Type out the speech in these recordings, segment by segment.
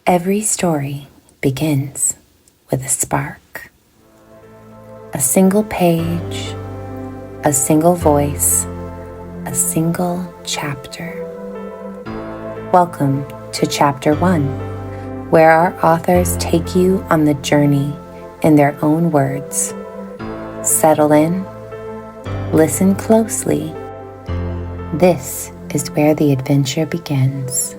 Every story begins with a spark. A single page, a single voice, a single chapter. Welcome to Chapter 1, where our authors take you on the journey in their own words. Settle in, listen closely. This is where the adventure begins.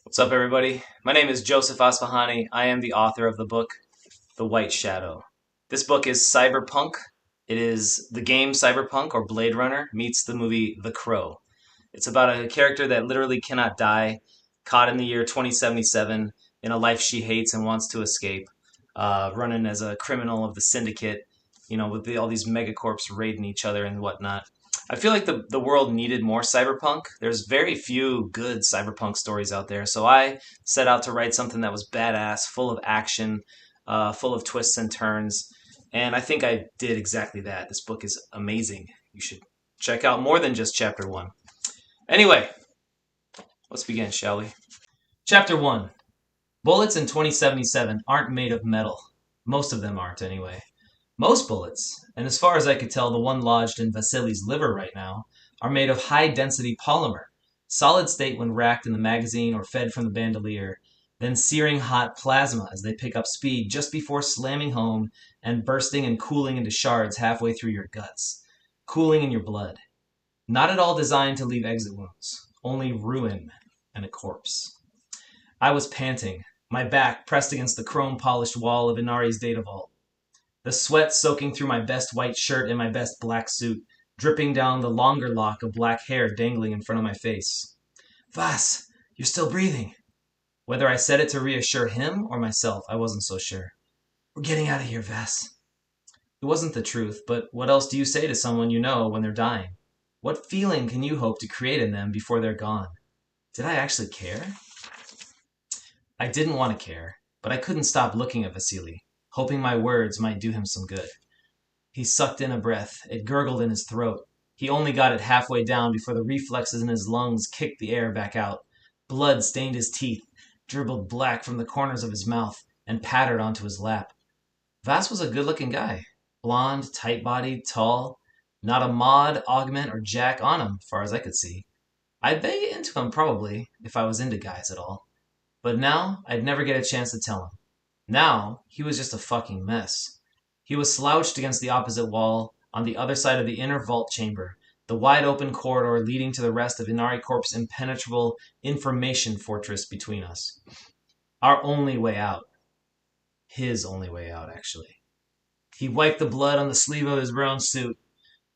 What's up, everybody? My name is Joseph Asphahani. I am the author of the book, The White Shadow. This book is Cyberpunk. It is the game Cyberpunk, or Blade Runner, meets the movie The Crow. It's about a character that literally cannot die, caught in the year 2077 in a life she hates and wants to escape, running as a criminal of the Syndicate, with all these megacorps raiding each other and whatnot. I feel like the world needed more cyberpunk. There's very few good cyberpunk stories out there, so I set out to write something that was badass, full of action, full of twists and turns, and I think I did exactly that. This book is amazing. You should check out more than just chapter 1. Anyway, let's begin, shall we? Chapter 1. Bullets in 2077 aren't made of metal. Most of them aren't, anyway. Most bullets, and as far as I could tell the one lodged in Vasili's liver right now, are made of high-density polymer, solid state when racked in the magazine or fed from the bandolier, then searing hot plasma as they pick up speed just before slamming home and bursting and cooling into shards halfway through your guts, cooling in your blood. Not at all designed to leave exit wounds, only ruin and a corpse. I was panting, my back pressed against the chrome-polished wall of Inari's data vault. The sweat soaking through my best white shirt and my best black suit, dripping down the longer lock of black hair dangling in front of my face. Vas, you're still breathing. Whether I said it to reassure him or myself, I wasn't so sure. We're getting out of here, Vas. It wasn't the truth, but what else do you say to someone you know when they're dying? What feeling can you hope to create in them before they're gone? Did I actually care? I didn't want to care, but I couldn't stop looking at Vasily, hoping my words might do him some good. He sucked in a breath. It gurgled in his throat. He only got it halfway down before the reflexes in his lungs kicked the air back out. Blood stained his teeth, dribbled black from the corners of his mouth, and pattered onto his lap. Vas was a good-looking guy. Blonde, tight-bodied, tall. Not a mod, augment, or jack on him, far as I could see. I'd get into him, probably, if I was into guys at all. But now, I'd never get a chance to tell him. Now, he was just a fucking mess. He was slouched against the opposite wall, on the other side of the inner vault chamber, the wide-open corridor leading to the rest of Inari Corp's impenetrable information fortress between us. Our only way out. His only way out, actually. He wiped the blood on the sleeve of his brown suit,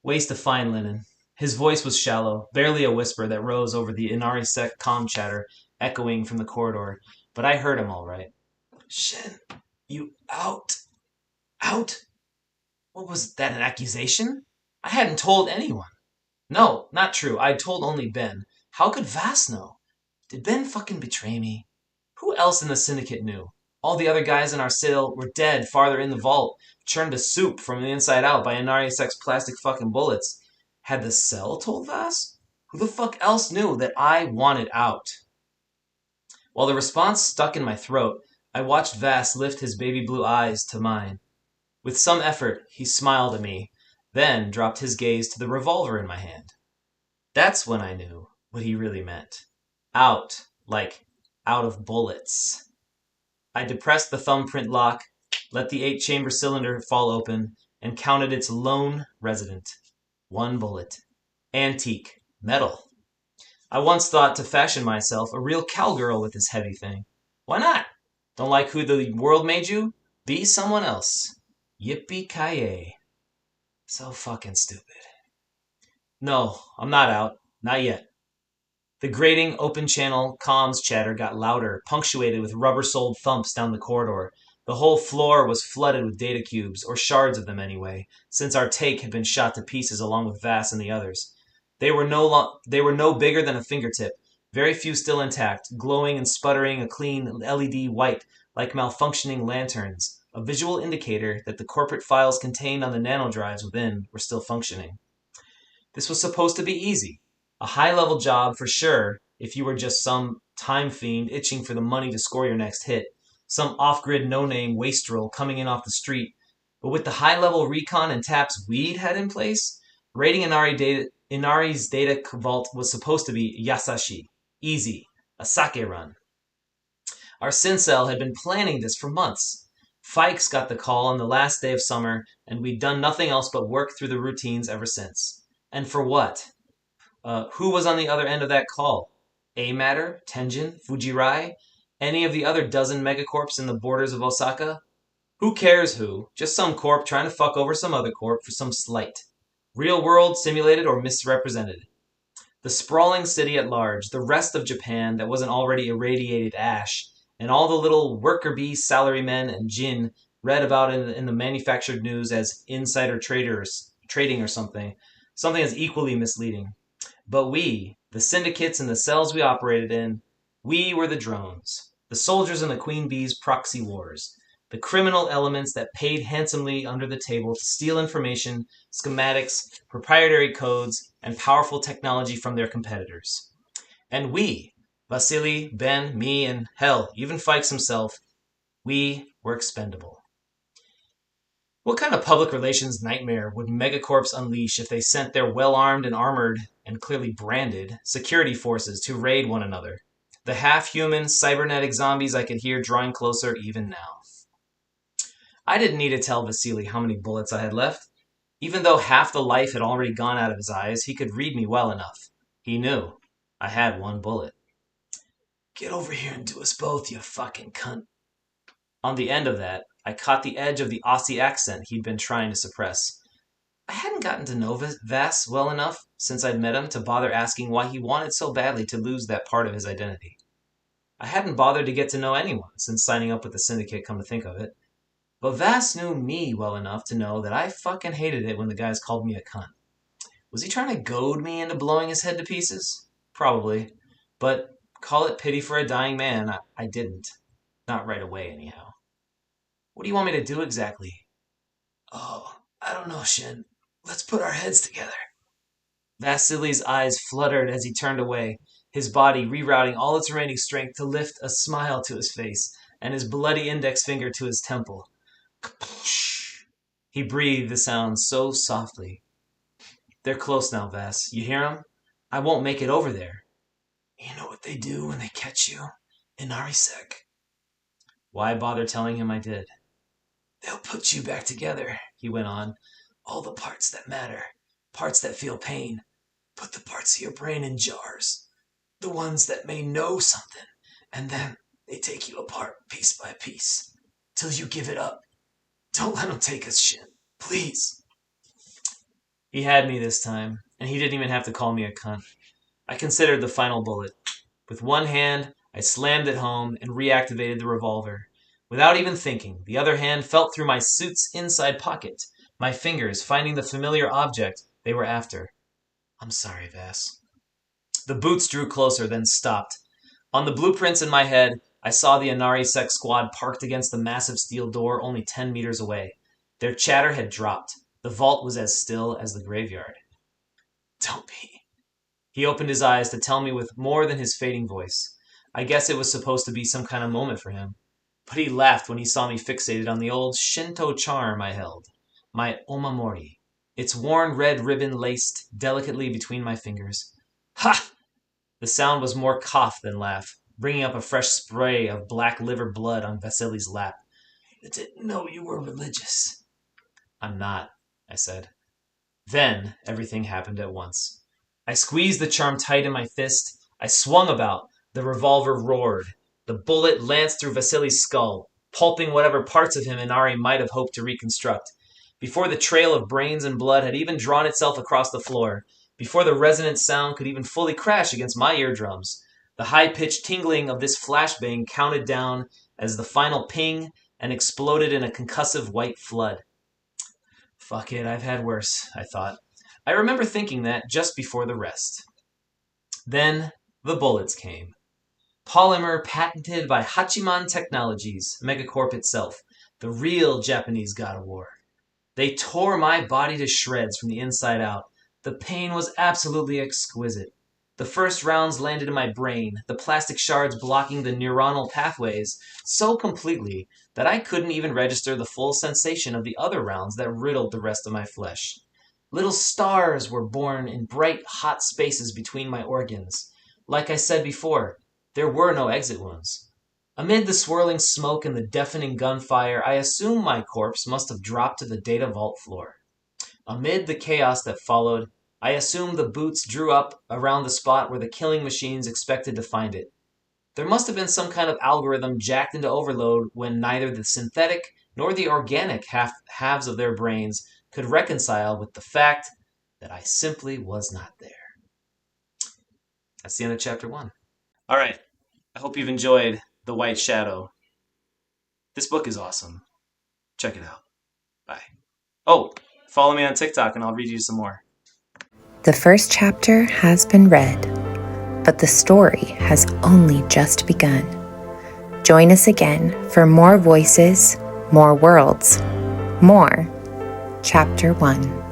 waist of fine linen. His voice was shallow, barely a whisper that rose over the Inari Sec comm chatter echoing from the corridor, but I heard him all right. Shin, you out? Out? What was that, an accusation? I hadn't told anyone. No, not true. I'd told only Ben. How could Vas know? Did Ben fucking betray me? Who else in the Syndicate knew? All the other guys in our cell were dead farther in the vault, churned to soup from the inside out by Inari-Sec's plastic fucking bullets. Had the cell told Vas? Who the fuck else knew that I wanted out? While the response stuck in my throat, I watched Vas lift his baby blue eyes to mine. With some effort, he smiled at me, then dropped his gaze to the revolver in my hand. That's when I knew what he really meant. Out, like out of bullets. I depressed the thumbprint lock, let the 8-chamber cylinder fall open, and counted its lone resident. 1 bullet. Antique. Metal. I once thought to fashion myself a real cowgirl with this heavy thing. Why not? Don't like who the world made you? Be someone else. Yippee-ki-yay. So fucking stupid. No, I'm not out. Not yet. The grating, open-channel comms chatter got louder, punctuated with rubber-soled thumps down the corridor. The whole floor was flooded with data cubes, or shards of them anyway, since our take had been shot to pieces along with Vas and the others. They were no bigger than a fingertip, very few still intact, glowing and sputtering a clean LED white like malfunctioning lanterns, a visual indicator that the corporate files contained on the nanodrives within were still functioning. This was supposed to be easy. A high-level job for sure if you were just some time fiend itching for the money to score your next hit, some off-grid no-name wastrel coming in off the street. But with the high-level recon and taps we'd had in place, raiding Inari's data vault was supposed to be yasashi, easy, a sake run. Our Syncell had been planning this for months. Fikes got the call on the last day of summer, and we'd done nothing else but work through the routines ever since. And for what? Who was on the other end of that call? A-Matter, Tenjin, Fujirai, any of the other dozen megacorps in the borders of Osaka? Who cares who? Just some corp trying to fuck over some other corp for some slight. Real world, simulated, or misrepresented. The sprawling city at large, the rest of Japan that wasn't already irradiated ash, and all the little worker bee salarymen and jin read about in the manufactured news as insider trading or something as equally misleading. But we, the syndicates and the cells we operated in, we were the drones, the soldiers in the Queen Bee's proxy wars, the criminal elements that paid handsomely under the table to steal information, schematics, proprietary codes, and powerful technology from their competitors. And we, Vasily, Ben, me, and hell, even Fikes himself, we were expendable. What kind of public relations nightmare would megacorps unleash if they sent their well-armed and armored, and clearly branded, security forces to raid one another? The half-human, cybernetic zombies I could hear drawing closer even now. I didn't need to tell Vasily how many bullets I had left. Even though half the life had already gone out of his eyes, he could read me well enough. He knew. I had one bullet. Get over here and do us both, you fucking cunt. On the end of that, I caught the edge of the Aussie accent he'd been trying to suppress. I hadn't gotten to know Vass well enough since I'd met him to bother asking why he wanted so badly to lose that part of his identity. I hadn't bothered to get to know anyone since signing up with the Syndicate, come to think of it. But Vass knew me well enough to know that I fucking hated it when the guys called me a cunt. Was he trying to goad me into blowing his head to pieces? Probably. But call it pity for a dying man, I didn't. Not right away, anyhow. What do you want me to do exactly? Oh, I don't know, Shin. Let's put our heads together. Vasily's eyes fluttered as he turned away, his body rerouting all its remaining strength to lift a smile to his face, and his bloody index finger to his temple. He breathed the sound so softly. They're close now, Vass. You hear 'em? I won't make it over there. You know what they do when they catch you? Inarisek. Why bother telling him I did? They'll put you back together, he went on. All the parts that matter. Parts that feel pain. Put the parts of your brain in jars. The ones that may know something. And then they take you apart piece by piece. Till you give it up. Don't let them take us, Shin. Please. He had me this time, and he didn't even have to call me a cunt. I considered the final bullet. With one hand, I slammed it home and reactivated the revolver. Without even thinking, the other hand felt through my suit's inside pocket, my fingers finding the familiar object they were after. I'm sorry, Vass. The boots drew closer, then stopped. On the blueprints in my head, I saw the Inarisek squad parked against the massive steel door only 10 meters away. Their chatter had dropped. The vault was as still as the graveyard. Don't be. He opened his eyes to tell me with more than his fading voice. I guess it was supposed to be some kind of moment for him. But he laughed when he saw me fixated on the old Shinto charm I held. My omamori. Its worn red ribbon laced delicately between my fingers. Ha! The sound was more cough than laugh, bringing up a fresh spray of black liver blood on Vasily's lap. I didn't know you were religious. I'm not, I said. Then everything happened at once. I squeezed the charm tight in my fist. I swung about. The revolver roared. The bullet lanced through Vasily's skull, pulping whatever parts of him Inari might have hoped to reconstruct. Before the trail of brains and blood had even drawn itself across the floor, before the resonant sound could even fully crash against my eardrums, the high-pitched tingling of this flashbang counted down as the final ping and exploded in a concussive white flood. Fuck it, I've had worse, I thought. I remember thinking that just before the rest. Then the bullets came. Polymer patented by Hachiman Technologies, Megacorp itself, the real Japanese god of war. They tore my body to shreds from the inside out. The pain was absolutely exquisite. The first rounds landed in my brain, the plastic shards blocking the neuronal pathways so completely that I couldn't even register the full sensation of the other rounds that riddled the rest of my flesh. Little stars were born in bright, hot spaces between my organs. Like I said before, there were no exit wounds. Amid the swirling smoke and the deafening gunfire, I assume my corpse must have dropped to the data vault floor. Amid the chaos that followed, I assume the boots drew up around the spot where the killing machines expected to find it. There must have been some kind of algorithm jacked into overload when neither the synthetic nor the organic halves of their brains could reconcile with the fact that I simply was not there. That's the end of chapter 1. All right. I hope you've enjoyed The White Shadow. This book is awesome. Check it out. Bye. Oh, follow me on TikTok and I'll read you some more. The first chapter has been read, but the story has only just begun. Join us again for more voices, more worlds, more Chapter 1.